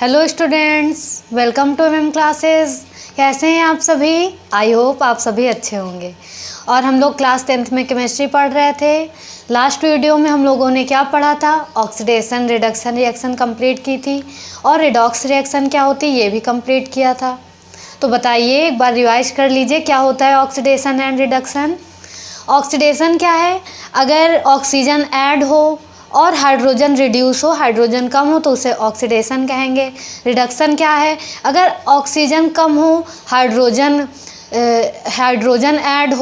Hello students, welcome to MM classes. कैसे हैं आप सभी? आई होप आप सभी अच्छे होंगे। और हम लोग क्लास 10th में केमिस्ट्री पढ़ रहे थे। लास्ट वीडियो में हम लोगों ने क्या पढ़ा था? ऑक्सीडेशन रिडक्शन रिएक्शन कंप्लीट की थी और रिडॉक्स रिएक्शन क्या होती है ये भी कंप्लीट किया था। तो बताइए, एक बार रिवाइज कर लीजिए क्या होता है ऑक्सीडेशन एंड रिडक्शन। ऑक्सीडेशन क्या है? अगर ऑक्सीजन ऐड हो और हाइड्रोजन रिड्यूस हो, हाइड्रोजन कम हो तो उसे ऑक्सीडेशन कहेंगे। रिडक्शन क्या है? अगर ऑक्सीजन कम हो, हाइड्रोजन ऐड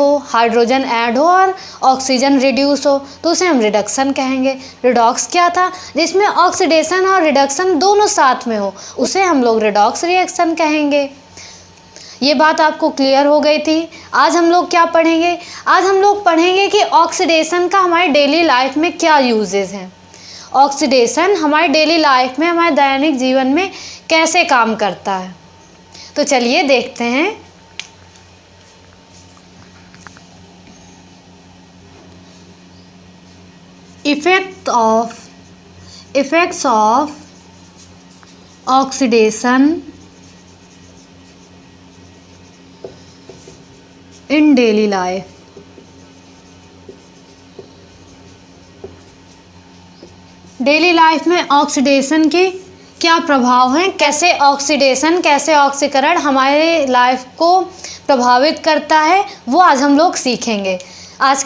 हो और ऑक्सीजन रिड्यूस हो तो उसे हम रिडक्शन कहेंगे। रिडॉक्स क्या था? जिसमें ऑक्सीडेशन और रिडक्शन दोनों साथ में हो, उसे हम लोग रिडॉक्स रिएक्शन कहेंगे। ये बात आपको क्लियर हो गई थी। आज हम लोग क्या पढ़ेंगे? आज हम लोग पढ़ेंगे कि ऑक्सीडेशन का हमारी डेली लाइफ में क्या यूजेस हैं। ऑक्सीडेशन हमारी डेली लाइफ में, हमारे दैनिक जीवन में कैसे काम करता है। तो चलिए देखते हैं। Effects of oxidation in daily life. Daily life में ऑक्सीडेशन के क्या प्रभाव हैं, कैसे ऑक्सीडेशन, कैसे ऑक्सीकरण हमारे लाइफ को प्रभावित करता है, वो आज हम लोग सीखेंगे। आज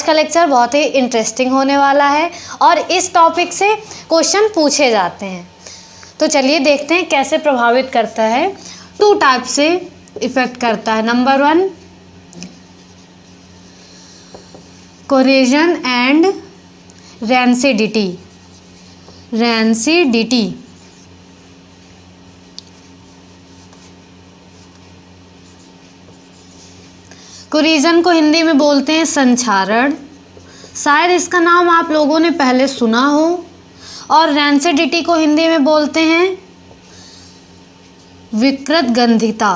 का लेक्चर बहुत ही इंटरेस्टिंग होने वाला है और इस टॉपिक से क्वेश्चन पूछे जाते हैं। तो चलिए देखते हैं कैसे प्रभावित करता है। 2 टाइप से इफेक्ट करता है। Number 1, corrosion and rancidity. Corrosion को हिंदी में बोलते हैं संक्षारण, शायद इसका नाम आप लोगों ने पहले सुना हो। और रैंसिडिटी को हिंदी में बोलते हैं विकृत गंधिता।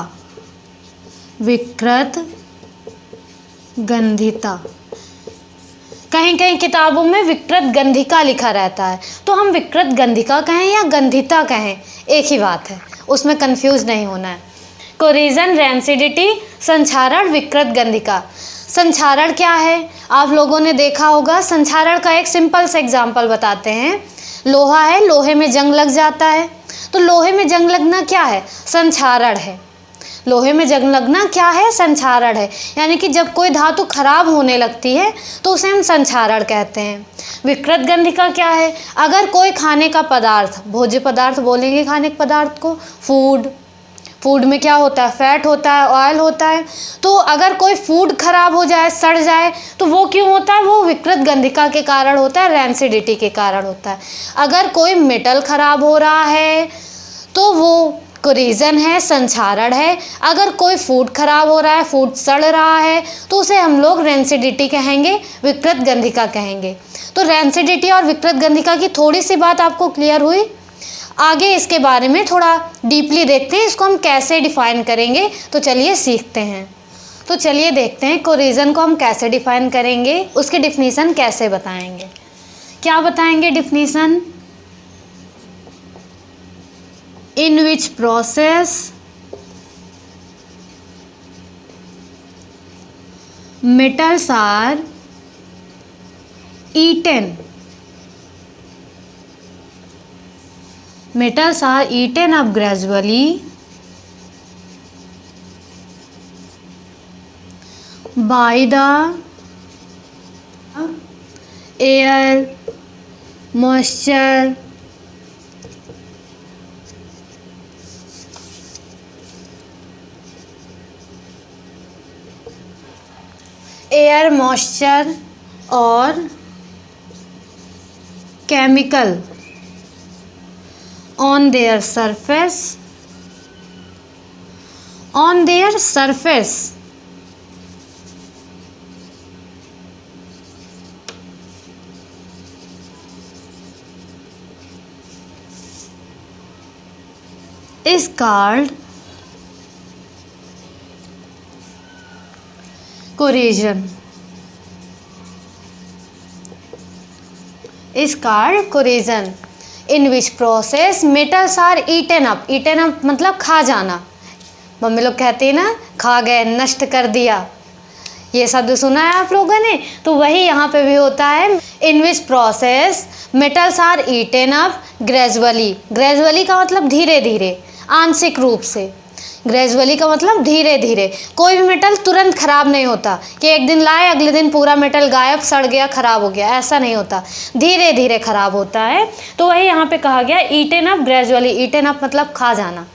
कहीं कहीं किताबों में विकृत गंधिका लिखा रहता है, तो हम विकृत गंधिका कहें या गंधिता कहें, एक ही बात है, उसमें कंफ्यूज नहीं होना है। कोरिजन, रैंसिडिटी, संक्षारण, विकृत गंधिका। संक्षारण क्या है? आप लोगों ने देखा होगा। संक्षारण का एक सिंपल से एग्जाम्पल बताते हैं। लोहा है, लोहे में जंग लग जाता है, तो लोहे में जंग लगना क्या है? संक्षारण है। लोहे में जंग लगना क्या है? संक्षारण है। यानी कि जब कोई धातु खराब होने लगती है तो उसे हम संक्षारण कहते हैं। विकृत गंधिका क्या है? अगर कोई खाने का पदार्थ, भोज्य पदार्थ बोलेंगे खाने के पदार्थ को, फूड में क्या होता है? फैट होता है, ऑयल होता है। तो अगर कोई फूड खराब हो जाए, सड़ जाए, तो वो क्यों होता है? वो विकृत गंधिका के कारण होता है, रैंसिडिटी के कारण होता है। अगर कोई मेटल खराब हो रहा है तो वो कोरिजन है, संक्षारण है। अगर कोई फूड खराब हो रहा है, फूड सड़ रहा है, तो उसे हम लोग रैंसिडिटी कहेंगे, विकृत गंधिका कहेंगे। तो रैंसिडिटी और विकृत गंधिका की थोड़ी सी बात आपको क्लियर हुई। आगे इसके बारे में थोड़ा डीपली देखते हैं, इसको हम कैसे डिफाइन करेंगे। तो चलिए सीखते हैं। तो चलिए देखते हैं कोरिजन को हम कैसे डिफाइन करेंगे, उसकी डिफिनीसन कैसे बताएंगे। क्या बताएंगे definition? In which process metals are eaten up gradually by the air, moisture, और chemical on their surface is called corrosion. Is called corrosion in which process metals are eaten up. Eaten up मतलब खा जाना। Mummy लोग कहती है ना, खा गए, नष्ट कर दिया, ये शब्द सुना है आप लोगों ने। तो वही यहाँ पे भी होता है, in which process metals are eaten up gradually. Gradually का मतलब धीरे धीरे, आंशिक रूप से। ग्रेजुअली का मतलब धीरे धीरे। कोई भी मेटल तुरंत खराब नहीं होता कि एक दिन लाए अगले दिन पूरा मेटल गायब, सड़ गया, खराब हो गया, ऐसा नहीं होता, धीरे धीरे खराब होता है। तो वही यहाँ पे कहा गया eaten up gradually. Eaten up मतलब खा जाना,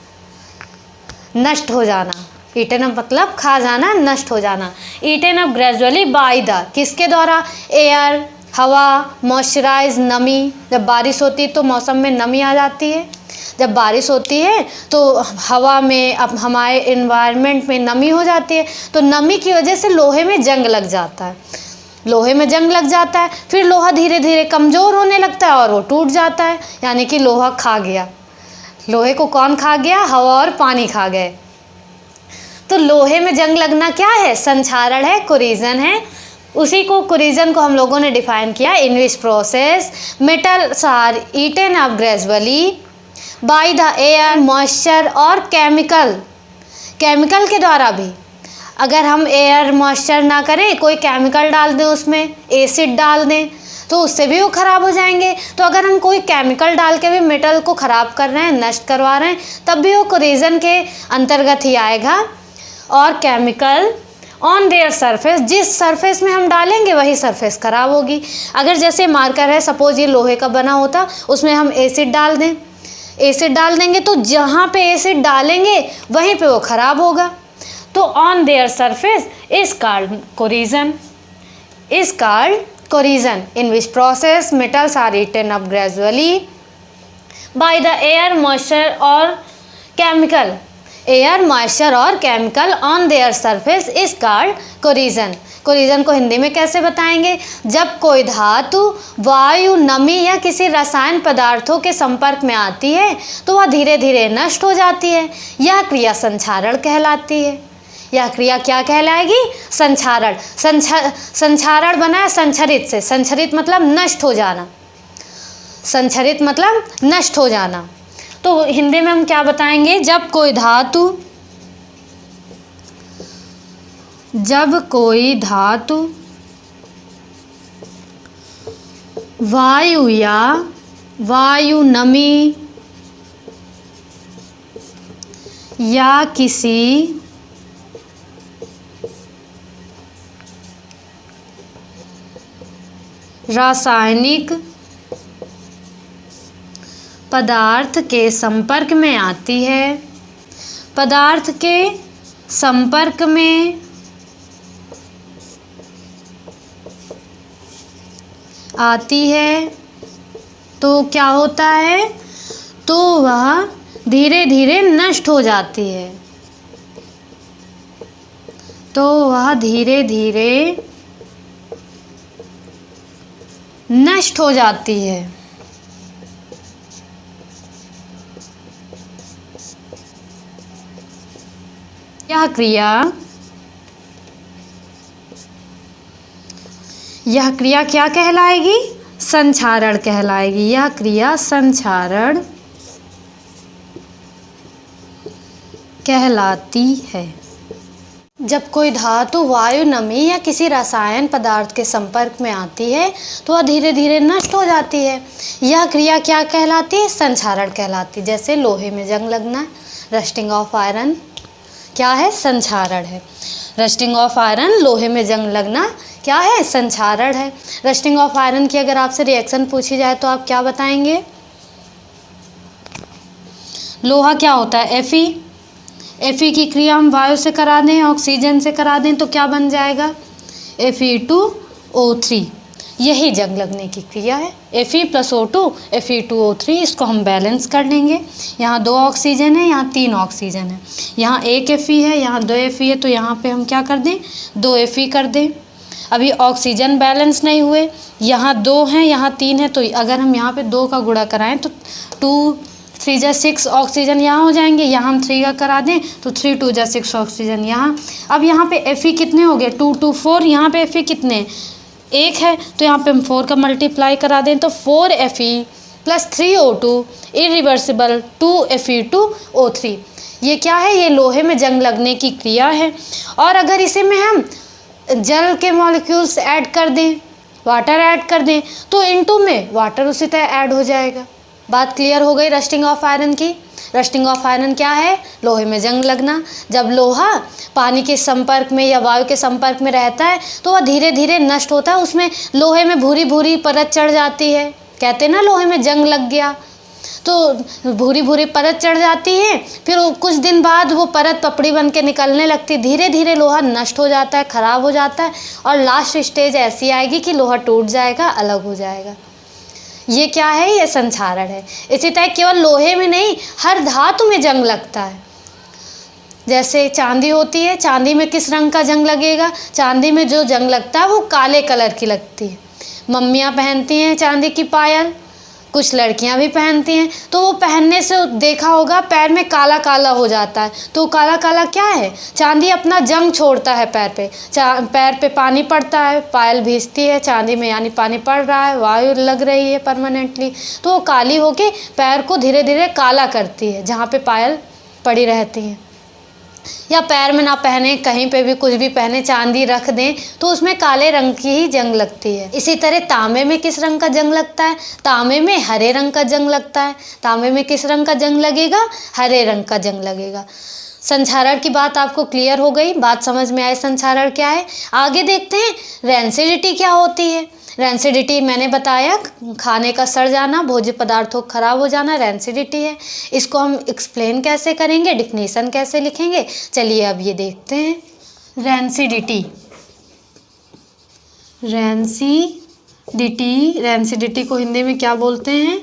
नष्ट हो जाना। ईटन अप मतलब खा जाना, नष्ट हो जाना। Eaten up gradually by the, किसके द्वारा? एयर, हवा, मॉइस्चराइज, नमी। जब बारिश होती है तो मौसम में नमी आ जाती है। जब बारिश होती है तो हवा में, अब हमारे इन्वायरमेंट में नमी हो जाती है, तो नमी की वजह से लोहे में जंग लग जाता है। लोहे में जंग लग जाता है, फिर लोहा धीरे धीरे कमज़ोर होने लगता है और वो टूट जाता है, यानी कि लोहा खा गया। लोहे को कौन खा गया? हवा और पानी खा गए। तो लोहे में जंग लगना क्या है? संक्षारण है, कोरिजन है। उसी को, कोरिजन को हम लोगों ने डिफाइन किया, in which process metals are eaten up gradually by the air, moisture और केमिकल। केमिकल के द्वारा भी, अगर हम एयर मॉइस्चर ना करें, कोई केमिकल डाल दें, उसमें एसिड डाल दें, तो उससे भी वो ख़राब हो जाएंगे। तो अगर हम कोई केमिकल डाल के भी मेटल को ख़राब कर रहे हैं, नष्ट करवा रहे हैं, तब भी वो कोरिजन के अंतर्गत ही आएगा। और केमिकल ऑन देयर सरफेस, जिस सरफेस में हम डालेंगे वही सरफेस ख़राब होगी। अगर जैसे मार्कर है, सपोज ये लोहे का बना होता, उसमें हम एसिड डाल दें, एसिड डाल देंगे तो जहाँ पे एसिड डालेंगे वहीं पे वो ख़राब होगा। तो on their surface is called corrosion, is called corrosion, in which process metals are eaten up gradually by the air, moisture और केमिकल। एयर, मॉइस्चर और chemical on their surface is called corrosion. Corrosion को हिंदी में कैसे बताएंगे? जब कोई धातु वायु, नमी या किसी रसायन पदार्थों के संपर्क में आती है तो वह धीरे धीरे नष्ट हो जाती है। यह क्रिया संक्षारण कहलाती है। यह क्रिया क्या कहलाएगी? संक्षारण। संक्षारण बना है संक्षरित से। संक्षरित मतलब नष्ट हो जाना। संक्षरित मतलब नष्ट हो जाना। तो हिंदी में हम क्या बताएंगे? जब कोई धातु वायु या वायु, नमी या किसी रासायनिक पदार्थ के संपर्क में आती है, पदार्थ के संपर्क में आती है तो क्या होता है? तो वह धीरे धीरे नष्ट हो जाती है। तो वह धीरे धीरे नष्ट हो जाती है। यह क्रिया क्या कहलाएगी? संक्षारण कहलाएगी। यह क्रिया संक्षारण कहलाती है। जब कोई धातु वायु, नमी या किसी रसायन पदार्थ के संपर्क में आती है तो वह धीरे धीरे नष्ट हो जाती है। यह क्रिया क्या कहलाती है? संक्षारण कहलाती है। जैसे लोहे में जंग लगना, रस्टिंग ऑफ आयरन क्या है? संक्षारण है। रस्टिंग ऑफ आयरन, लोहे में जंग लगना क्या है? संक्षारण है। रस्टिंग ऑफ आयरन की अगर आपसे रिएक्शन पूछी जाए तो आप क्या बताएंगे? लोहा क्या होता है? Fe की क्रिया हम वायु से करा दें, ऑक्सीजन से करा दें तो क्या बन जाएगा? Fe2O3। यही जंग लगने की क्रिया है। Fe + O2 Fe2O3। इसको हम बैलेंस कर लेंगे। यहाँ 2 ऑक्सीजन है, यहाँ 3 ऑक्सीजन है, यहाँ 1 Fe है, यहाँ 2 Fe है, तो यहाँ पे हम क्या कर दें? 2 Fe कर दें। अभी ऑक्सीजन बैलेंस नहीं हुए, यहाँ 2 हैं, यहाँ 3 है, तो अगर हम यहाँ पे 2 का गुणा कराएं तो 2 3 जा 6 ऑक्सीजन यहाँ हो जाएंगे। यहाँ हम 3 का करा दें तो 3 2 जा 6 ऑक्सीजन यहाँ। अब यहाँ पे Fe कितने हो गए? 2 2 4। यहाँ पे Fe कितने? 1 है, तो यहाँ पे हम 4 का मल्टीप्लाई करा दें तो 4 Fe plus 3O2 irreversible to Fe2O3। ये क्या है? ये लोहे में जंग लगने की क्रिया है। और अगर इसे में हम जल के मॉलिक्यूल्स ऐड कर दें, वाटर ऐड कर दें, तो N2 में वाटर उसी तरह ऐड हो जाएगा। बात क्लियर हो गई रस्टिंग ऑफ आयरन की। रस्टिंग ऑफ आयरन क्या है? लोहे में जंग लगना। जब लोहा पानी के संपर्क में या वायु के संपर्क में रहता है तो वह धीरे धीरे नष्ट होता है, उसमें लोहे में भूरी भूरी परत चढ़ जाती है। कहते हैं ना लोहे में जंग लग गया, तो भूरी भूरी परत चढ़ जाती है, फिर कुछ दिन बाद वो परत पपड़ी बन के निकलने लगती है। धीरे धीरे लोहा नष्ट हो जाता है, ख़राब हो जाता है, और लास्ट स्टेज ऐसी आएगी कि लोहा टूट जाएगा, अलग हो जाएगा। ये क्या है? ये संक्षारण है। इसी तरह केवल लोहे में नहीं, हर धातु में जंग लगता है। जैसे चांदी होती है, चांदी में किस रंग का जंग लगेगा? चांदी में जो जंग लगता है वो काले कलर की लगती है। मम्मियाँ पहनती हैं चांदी की पायल, कुछ लड़कियां भी पहनती हैं, तो वो पहनने से देखा होगा पैर में काला काला हो जाता है। तो काला काला क्या है? चांदी अपना जंग छोड़ता है पैर पे। पैर पे पानी पड़ता है, पायल भीजती है चांदी में, यानी पानी पड़ रहा है, वायु लग रही है परमानेंटली, तो वो काली होके पैर को धीरे धीरे काला करती है जहाँ पे पायल पड़ी रहती है। या पैर में ना पहने, कहीं पे भी कुछ भी पहने, चांदी रख दें तो उसमें काले रंग की ही जंग लगती है। इसी तरह तांबे में किस रंग का जंग लगता है? तांबे में हरे रंग का जंग लगता है। तांबे में किस रंग का जंग लगेगा? हरे रंग का जंग लगेगा। संक्षारण की बात आपको क्लियर हो गई, बात समझ में आई संक्षारण क्या है। आगे देखते हैं रेंसिडिटी क्या होती है। रेंसिडिटी मैंने बताया, खाने का सड़ जाना, भोज्य पदार्थों का खराब हो जाना रेंसिडिटी है। इसको हम एक्सप्लेन कैसे करेंगे, डिफिनीशन कैसे लिखेंगे, चलिए अब ये देखते हैं। रेंसिडिटी, रेंसिडिटी को हिंदी में क्या बोलते हैं?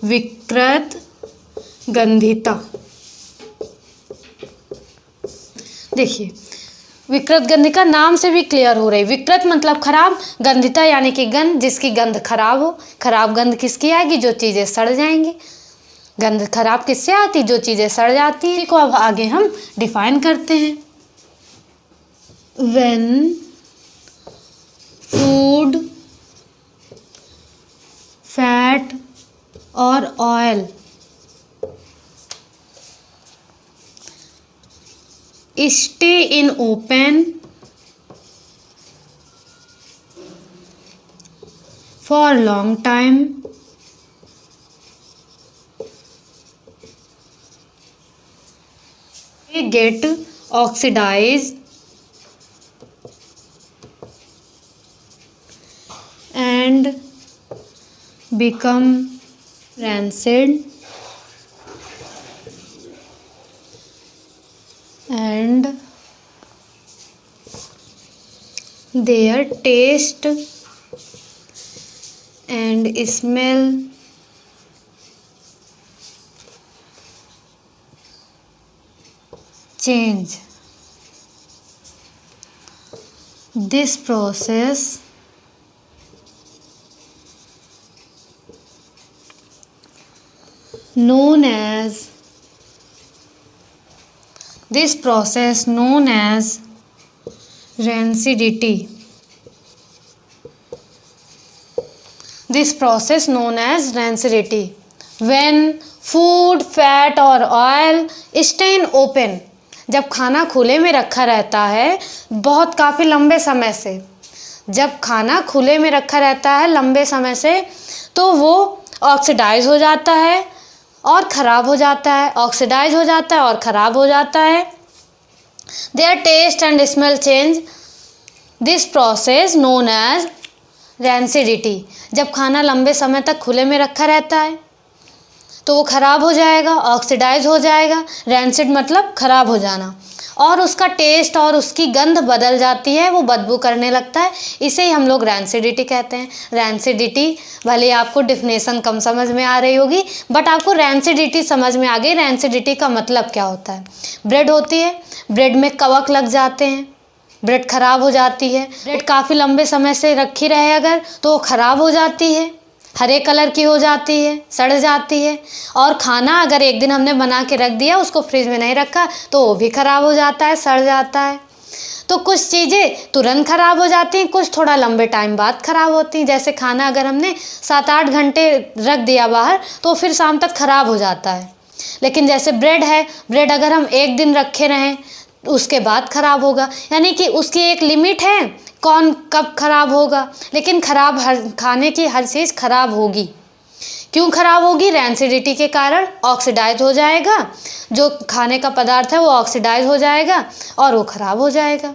विकृत गंधिता। देखिए, विकृत गंधिका नाम से भी क्लियर हो रही। विकृत मतलब खराब, गंधिता यानी कि गंध, जिसकी गंध खराब हो। खराब गंध किसकी आएगी? जो चीज़ें सड़ जाएंगी। गंध खराब किससे आती? जो चीज़ें सड़ जाती हैं। को अब आगे हम डिफाइन करते हैं। व्हेन फूड, फैट और oil stay in open for long time, they get oxidized and become rancid and their taste and smell change. This process known as rancidity. This process known as rancidity. When food, fat or oil stay in open, जब खाना खुले में रखा रहता है बहुत काफ़ी लंबे समय से, जब खाना खुले में रखा रहता है लंबे समय से, तो वो ऑक्सीडाइज हो जाता है और ख़राब हो जाता है। ऑक्सीडाइज हो जाता है और ख़राब हो जाता है। Their taste and smell change. This process known as rancidity. जब खाना लंबे समय तक खुले में रखा रहता है तो वो ख़राब हो जाएगा, ऑक्सीडाइज हो जाएगा। रेंसिड मतलब ख़राब हो जाना, और उसका टेस्ट और उसकी गंध बदल जाती है, वो बदबू करने लगता है। इसे ही हम लोग रेंसिडिटी कहते हैं। रेंसिडिटी, भले आपको डिफिनेशन कम समझ में आ रही होगी, बट आपको रेंसिडिटी समझ में आ गई। रेंसिडिटी का मतलब क्या होता है? ब्रेड होती है, ब्रेड में कवक लग जाते हैं, ब्रेड ख़राब हो जाती है। ब्रेड काफ़ी लंबे समय से रखी रहे अगर, तो वो ख़राब हो जाती है, हरे कलर की हो जाती है, सड़ जाती है। और खाना अगर एक दिन हमने बना के रख दिया, उसको फ्रिज में नहीं रखा, तो वो भी ख़राब हो जाता है, सड़ जाता है। तो कुछ चीज़ें तुरंत ख़राब हो जाती हैं, कुछ थोड़ा लंबे टाइम बाद ख़राब होती हैं। जैसे खाना अगर हमने 7-8 घंटे रख दिया बाहर तो फिर शाम तक ख़राब हो जाता है। लेकिन जैसे ब्रेड है, ब्रेड अगर हम 1 दिन रखे रहें उसके बाद ख़राब होगा, यानी कि उसकी एक लिमिट है कौन कब ख़राब होगा। लेकिन खाने की हर चीज़ ख़राब होगी। क्यों ख़राब होगी? रैंसिडिटी के कारण ऑक्सीडाइज हो जाएगा, जो खाने का पदार्थ है वो ऑक्सीडाइज हो जाएगा और वो ख़राब हो जाएगा।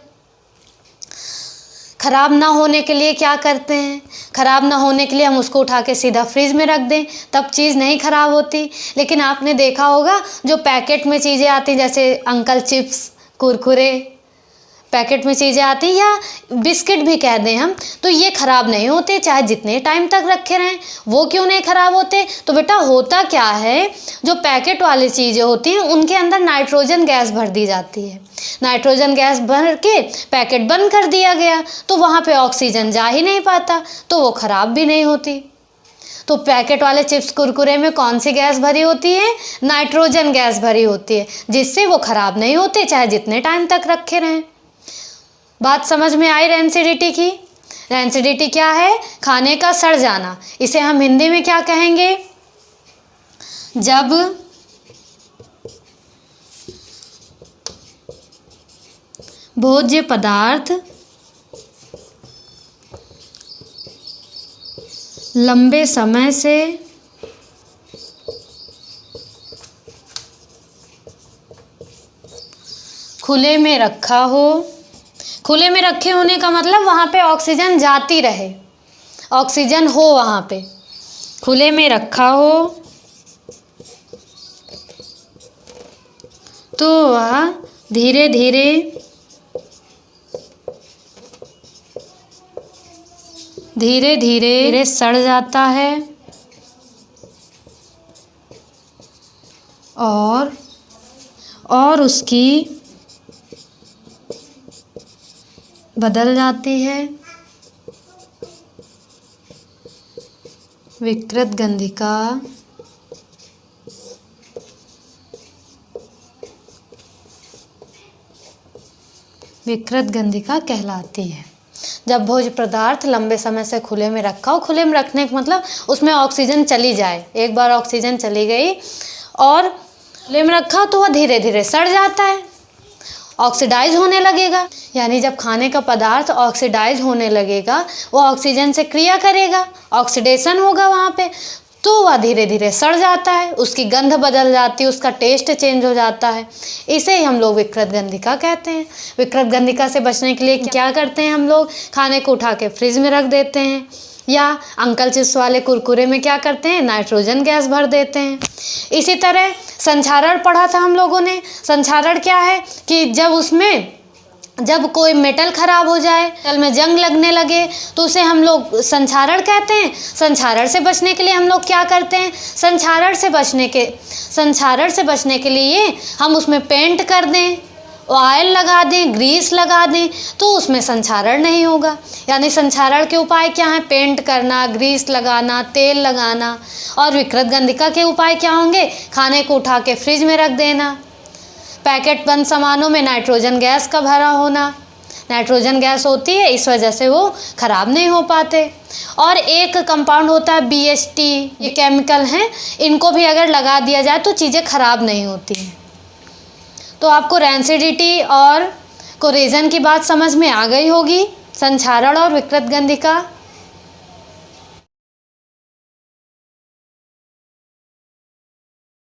ख़राब ना होने के लिए क्या करते हैं? ख़राब ना होने के लिए हम उसको उठा के सीधा फ्रिज में रख दें, तब चीज़ नहीं ख़राब होती। लेकिन आपने देखा होगा जो पैकेट में चीज़ें आती जैसे अंकल चिप्स, कुरकुरे, पैकेट में चीज़ें आती या बिस्किट भी कह दें हम, तो ये ख़राब नहीं होते चाहे जितने टाइम तक रखे रहें। वो क्यों नहीं ख़राब होते? तो बेटा होता क्या है, जो पैकेट वाली चीज़ें होती हैं उनके अंदर नाइट्रोजन गैस भर दी जाती है। नाइट्रोजन गैस भर के पैकेट बंद कर दिया गया तो वहाँ पे ऑक्सीजन जा ही नहीं पाता, तो वो ख़राब भी नहीं होती। तो पैकेट वाले चिप्स कुरकुरे में कौन सी गैस भरी होती है? नाइट्रोजन गैस भरी होती है, जिससे वो ख़राब नहीं होते चाहे जितने टाइम तक रखे रहें। बात समझ में आई रैंसिडिटी की? रैंसिडिटी क्या है? खाने का सड़ जाना। इसे हम हिंदी में क्या कहेंगे? जब भोज्य पदार्थ लंबे समय से खुले में रखा हो। खुले में रखे होने का मतलब वहाँ पे ऑक्सीजन जाती रहे, ऑक्सीजन हो वहाँ पे। खुले में रखा हो तो वह धीरे धीरे सड़ जाता है और उसकी बदल जाती है विकृत गंधिका। विकृत गंधिका कहलाती है। जब भोज्य पदार्थ लंबे समय से खुले में रखा हो, खुले में रखने का मतलब उसमें ऑक्सीजन चली जाए, एक बार ऑक्सीजन चली गई और खुले में रखा तो वह धीरे धीरे सड़ जाता है, ऑक्सीडाइज होने लगेगा। यानी जब खाने का पदार्थ ऑक्सीडाइज होने लगेगा, वो ऑक्सीजन से क्रिया करेगा, ऑक्सीडेशन होगा वहाँ पे, तो वह धीरे धीरे सड़ जाता है, उसकी गंध बदल जाती है, उसका टेस्ट चेंज हो जाता है। इसे ही हम लोग विकृत गंधिका कहते हैं। विकृत गंधिका से बचने के लिए क्या करते हैं हम लोग? खाने को उठा के फ्रिज में रख देते हैं, या अंकल चिप्स वाले कुरकुरे में क्या करते हैं? नाइट्रोजन गैस भर देते हैं। इसी तरह संक्षारण पढ़ा था हम लोगों ने। संक्षारण क्या है कि जब कोई मेटल खराब हो जाए, मेटल में जंग लगने लगे, तो उसे हम लोग संक्षारण कहते हैं। संक्षारण से बचने के लिए हम लोग क्या करते हैं? संक्षारण से बचने के लिए हम उसमें पेंट कर दें, ऑयल लगा दें, ग्रीस लगा दें, तो उसमें संक्षारण नहीं होगा। यानी संक्षारण के उपाय क्या हैं? पेंट करना, ग्रीस लगाना, तेल लगाना। और विकृत गंधिका के उपाय क्या होंगे? खाने को उठा के फ्रिज में रख देना, पैकेट बंद सामानों में नाइट्रोजन गैस का भरा होना। नाइट्रोजन गैस होती है, इस वजह से वो ख़राब नहीं हो पाते। और एक कंपाउंड होता है BHT, ये केमिकल हैं, इनको भी अगर लगा दिया जाए तो चीज़ें ख़राब नहीं होती हैं। तो आपको रैंसिडिटी और कोरेजन की बात समझ में आ गई होगी, संक्षारण और विकृत गंधिका।